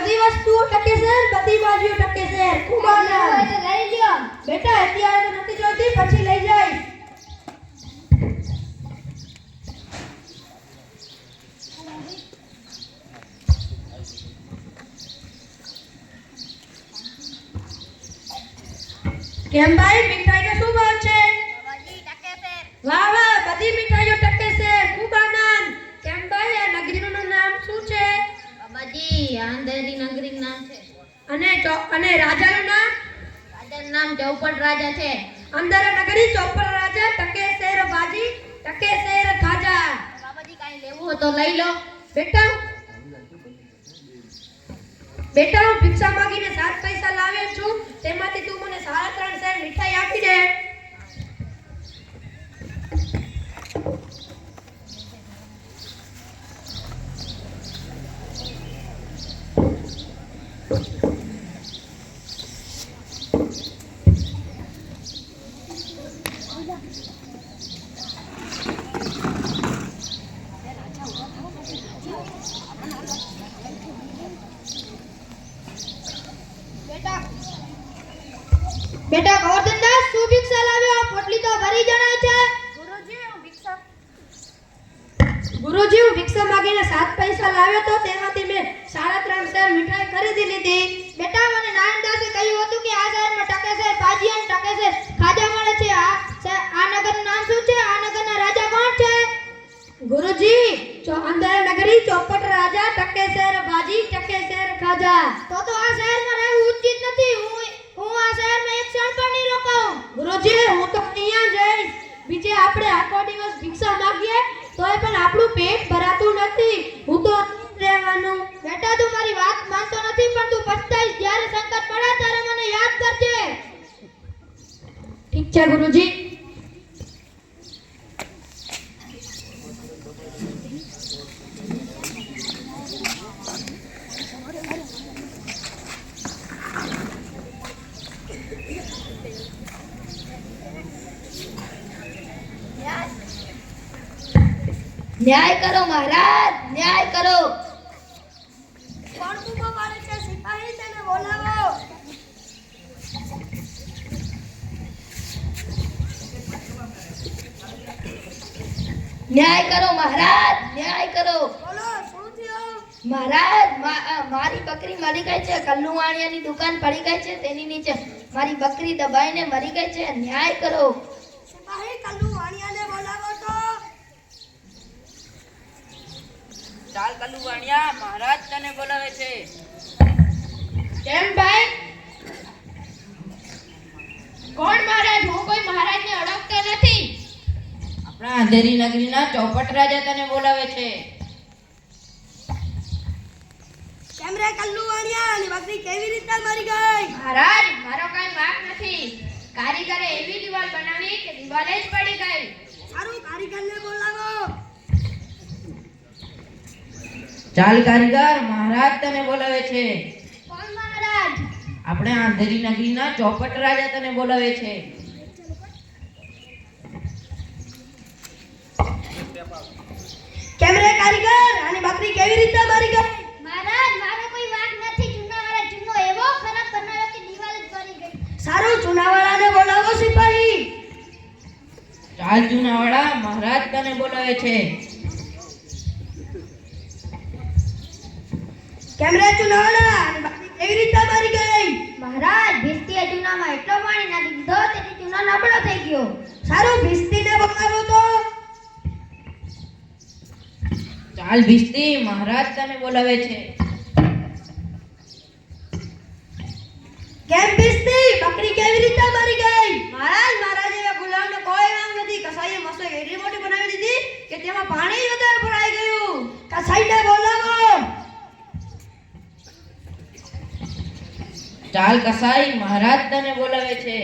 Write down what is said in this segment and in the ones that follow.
બધી વસ્તુઓ ટકે છે, બધી બાજુઓ ટકે છે. ખૂબ આનંદ. તો લઈ લ્યો. બેટા અત્યારે તો નથી જોઈતી, પછી લઈ જઈશ. કેમ ભાઈ, મીઠાઈનો શું ભાવ છે? બાબાજી ટકે છે. વાહ વાહ, બધી મીઠાઈઓ ટકે છે. ખૂબ આનંદ. કેમ ભાઈ, આ નગરીનું નામ શું છે? બાબાજી અંધેરી નગરી નામ છે. અને રાજાનું નામ? રાજાનું નામ ચૌપટ રાજા છે. અંદર નગરી ચોપર રાજા, ટકે શેર બાજી, ટકે શેર ખાજા. બાબાજી કાઈ લેવું હોય તો લઈ લો. બેટા બેટા હું ભિક્ષા માંગીને 7 પૈસા લાવ્યો છું, તેમાંથી તું મને 3.5 શેર મીઠાઈ આપી દે. બેટા ગોવર્ધનદાસ, શું ભિક્ષા લાવ્યો? આ પોટલી તો ભરી જણાય છે. ગુરુજી, હું ભિક્ષા માંગીને 7 પૈસા લાવ્યો તો, તેમાંથી મેં 3.5 શેર મીઠાઈ ખરીદી લીધી. બેટા મને નારાયણદાસે કહ્યું હતું કે આ શહેરમાં ટકે શેર ભાજી અને ટકે શેર ખાજા મળે છે. આ નગરનું નામ શું છે? આ નગરના રાજા કોણ છે? ગુરુજી, અંદર નગરી ચોપટ રાજા, ટકે શેર ભાજી, ટકે શેર ખાજા. તો આ શહેરમાં રહેવું ઉચિત નથી. હું આ શહેરમાં એક ક્ષણ પણ નહીં રોકાઉં. ગુરુજી, હું તો અહીંયા જઈશ. બીજે આપણે આખો દિવસ ભિક્ષા માંગીએ તોય પણ આપણું પેટ ભરાતું નથી. હું તો રહેવાનું. બેટા તું મારી વાત માનતો નથી, પણ તું પછતાઈશ. જ્યારે સંકટ પડે ત્યારે મને યાદ કરજે. ઠીક છે ગુરુજી. ન્યાય કરો મહારાજ, ન્યાય કરો. કોણ બૂમો પાડે છે? સિપાહી, તેને બોલાવો. ન્યાય કરો મહારાજ, ન્યાય કરો. બોલો, શું થયું? મહારાજ મારી બકરી મરી ગઈ છે. કલ્લુવાણિયાની દુકાન પડી ગઈ છે, તેની નીચે મારી બકરી દબાઈને મરી ગઈ છે. ન્યાય કરો. સિપાહી, કલ્લુ વાણિયાને બોલાવો તો. ચાલ કલ્લુવાણિયા, મહારાજ તને બોલાવે છે. કેમ ભાઈ? કોણ મહારાજ? હું કોઈ મહારાજને ઓળખતો નથી. આપણા અંધેરી નગરીના ચોપટ રાજા તને બોલાવે છે. કેમ રે કલ્લુ વાણિયા, ની બકરી કેવી રીતે મરી ગઈ? મહારાજ મારો કઈ વાંક નથી. કારીગરે એવી દીવાલ બનાવી કે દીવાલે જ પડી ગઈ. સારું, કારીગરને બોલાવો. ચાલ કારીગર, મહારાજ તને બોલાવે છે. કોણ મહારાજ? આપણે અંધેરી નગરીના ચોપટ રાજા તને બોલાવે છે. કેમ રે કારીગર, આની બકરી કેવી રીતે મરી ગઈ? મહારાજ મારો કોઈ વાંક નથી. ચૂનાવાળા ચૂનો એવો ખરાબ બનાવ્યો કે દીવાલ જ પડી ગઈ. સારું, ચુનાવાળાને બોલાવો સિપાહી. ચાલ જુનાવાડા, મહારાજ તને બોલાવે છે. કેમ રે ચુનાવાળા, આની બકરી કેવી રીતે મરી ગઈ? મહારાજ ભીસ્તીએ ચૂનામાં એટલો પાણી નાખી દીધો તેથી ચૂનો નબળો થઈ ગયો. સારું, ભીસ્તીને બોલાવો તો. ચાલ ભીસ્તી, મહારાજ તને બોલાવે છે. કેમ ભીસ્તી, બકરી કેવી રીતે મરી ગઈ? મહારાજ, મારા જેવા ગુલામને કોઈ વાંક નથી. કસાઈએ મસ્ત એટલી મોટી બનાવી દીધી કે તેમાં પાણી વધારે ભરાઈ ગયું. કસાઈને બોલાવો. ચાલ કસાઈ, મહારાજ તને બોલાવે છે.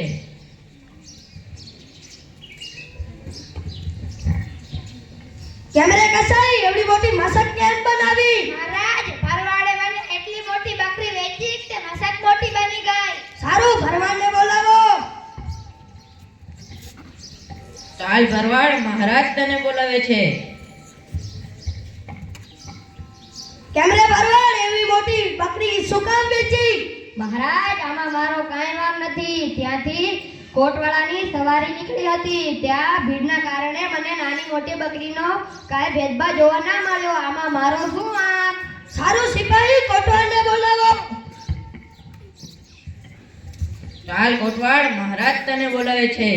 કેમ રે કસાઈ, એવડી મોટી મસક કેમ બનાવી? મહારાજ ભરવાડે મને એટલી મોટી બકરી વેચી કે મસક મોટી બની ગઈ. સારું, ભરવાડને બોલાવો. ચાલ ભરવાડ, મહારાજ તને બોલાવે છે. કેમ રે ભરવાડ, એવી મોટી બકરી શું મહારાજ આમાં મારો કાંઈ વાંક નથી. ત્યાંથી કોટવાળાની સવારી નીકળી હતી. ત્યાં ભીડના કારણે મને નાની મોટી બકરીનો કાંઈ ભેદભાવ જોવા ના મળ્યો. આમાં મારો શું વાંક? સારું સિપાહી કોટવાળને બોલાવો. ચાલ કોટવાળ, મહારાજ તને બોલાવે છે.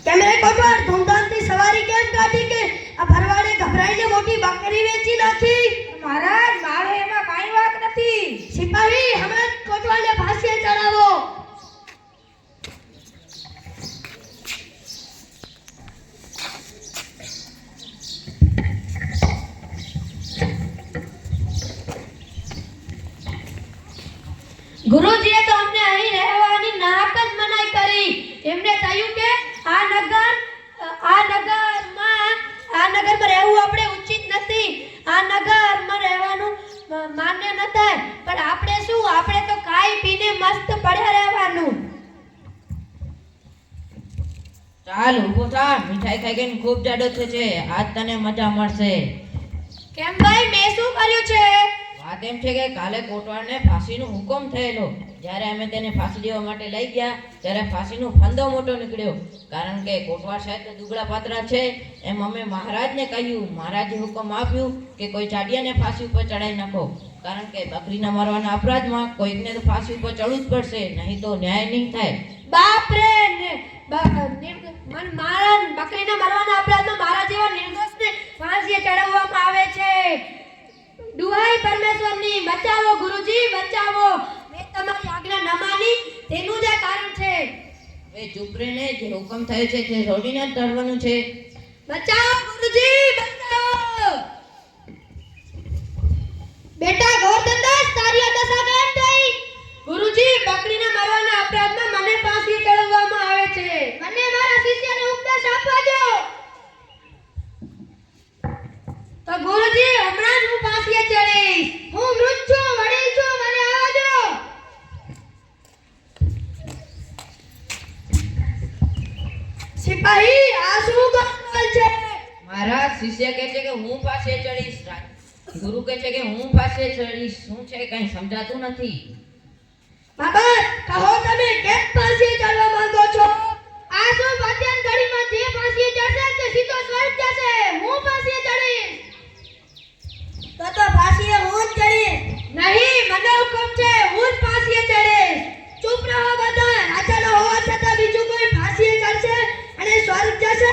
કેમ રે કોટવાળ, ધૂમધામથી સવારી કેમ કાઢી કે આ ભરવાડે ગભરાઈને મોટી બકરી વેચી નાખી? મહારાજ મારો એમાં કાંઈ વાંક નથી. સિપાહી હમણાં જ કોટવાળને ફાંસીએ ચડાવો. ગુરુજીએ તો અમને અહીં રહેવાની નાક જ મનાઈ કરી. એમને કહ્યું કે આ નગરમાં રહેવું આપણે ઉચિત નથી. આ નગરમાં રહેવાનું માન્ય ન થાય. પણ આપણે શું, આપણે તો ખાઈ પીને મસ્ત પડ્યા રહેવાનું. ચાલ ઊભો થા, મીઠાઈ ખાઈ ગઈને ખૂબ જાડો થયો છે. આજ તને મજા મળશે. કેમ ભાઈ, મેં શું કર્યું છે? વાત એમ છે કે કાલે કોટવાળને ફાંસીનો હુકમ થયેલો. જ્યારે અમે તેને ફાંસી દેવા માટે લઈ ગયા ત્યારે ફાંસીનો ફંદો મોટો નીકળ્યો. કારણ કે કોટવાળ સાહેબ તો દુબળા પાતળા છે. એમ અમે મહારાજને કહ્યું. મહારાજે હુકમ આપ્યું કે કોઈ ચાડિયાને ફાંસી ઉપર ચડાવી નાખો. કારણ કે બકરીના મારવાના અપરાધમાં કોઈકને તો ફાંસી ઉપર ચડવું જ પડશે, નહીં તો ન્યાય નહીં થાય. બાપ રે, મારા બકરીના મરવાના અપરાધમાં મારા જેવા નિર્દોષને ફાંસીએ ચડાવવામાં આવે છે. દુહાઈ પરમેશ્વરની, બચાવો ગુરુજી, બચાવો. મેં તમારી આજ્ઞા ન માની તેનું જ આ કારણ છે. એ ચૂપ રહીને, જે હુકમ થયો છે તે છોડીને જ તરવાનું છે. બચાવો ગુરુજી, બચાવો. બેટા ગોરધનદાસ, તારી આ દશા કેમ થઈ? ગુરુજી, બકરીના મરવાના અપરાધમાં મને ફાંસીએ ચડાવવામાં આવે છે. મને મારા શિષ્યને ઉપદેશ આપવા દો. તો ગુરુજી, હમણાં જ હું ફાંસીએ ચડીશ. હું મૃત છું, વડીલ છું, મને આવવા દો. સિપાહી, આ શું ગોંડલ છે? મારા શિષ્ય કહે છે કે હું ફાંસીએ ચડીશ. ગુરુ કહે છે કે હું ફાંસીએ ચડીશ. શું છે કંઈ સમજાતું નથી. બાબા, કહો તમે કેમ ફાંસીએ ચડવા માંગો છો? આ શું મધ્યાહન ઘડીમાં જે ફાંસીએ ચડશે તે સીધો સ્વર્ગ જશે. હું ફાંસીએ ચડીશ. તો ફાંસીએ હું જ ચડીશ. નહીં, મને હુકમ છે, હું જ ફાંસીએ ચડીશ. ચૂપ રહો બધા. રાજાનો હોવા છતાં બીજું કોઈ ફાંસીએ ચડશે અને સ્વર્ગ જશે?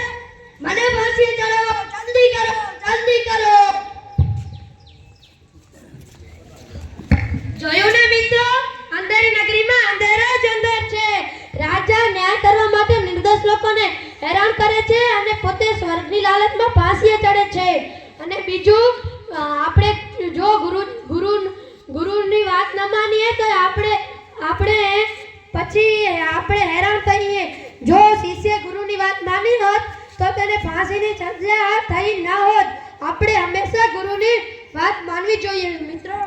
મને ફાંસીએ ચડાવો. જલ્દી કરો, જલ્દી કરો. જોયું ને મિત્રો, અંધેરી નગરીમાં અંધેરા જ અંધેર છે. રાજા ન્યાય કરવા માટે નિર્દોષ લોકોને હેરાન કરે છે અને પોતે સ્વર્ગની લાલચમાં ફાંસીએ ચડે છે. અને બીજું, આપણે જો ગુરુની વાત ન માનીએ તો આપણે હેરાન થઈએ. જો શિષ્ય ગુરુની વાત માની હોત તો તેને ફાંસીની સજા થઈ ન હોત. આપણે હંમેશા ગુરુની વાત માનવી જોઈએ મિત્રો.